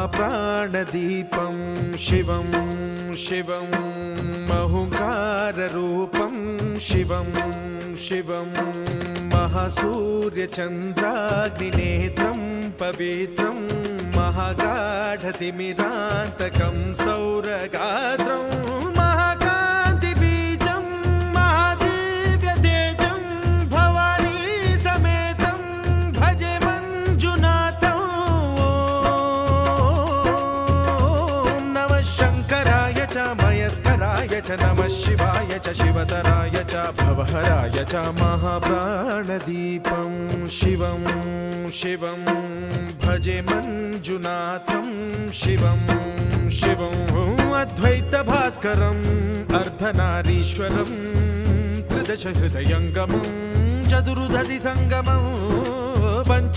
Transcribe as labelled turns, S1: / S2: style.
S1: महाप्राणदीपं शिवं शिवं महुकाररूपं शिवं शिवं महासूर्यचन्द्राग्निनेत्रं पवित्रं महागाढतिमिरान्तकं सौरगात्रं महाकान्तिबीजं महादिव्यतेजं भवानी समेतं भजे मञ्जुनाथं। ॐ नमः शङ्कराय च मयस्कराय च नमः शिवाय च शिवतराय च भवहराय च महाप्राणदीपं शिवं शिवं भजे मञ्जुनाथं शिवं शिवं अद्वैतभास्करम् अर्धनारीश्वरं त्रिदश हृदयङ्गमं चतुर्दधि सङ्गमं पंच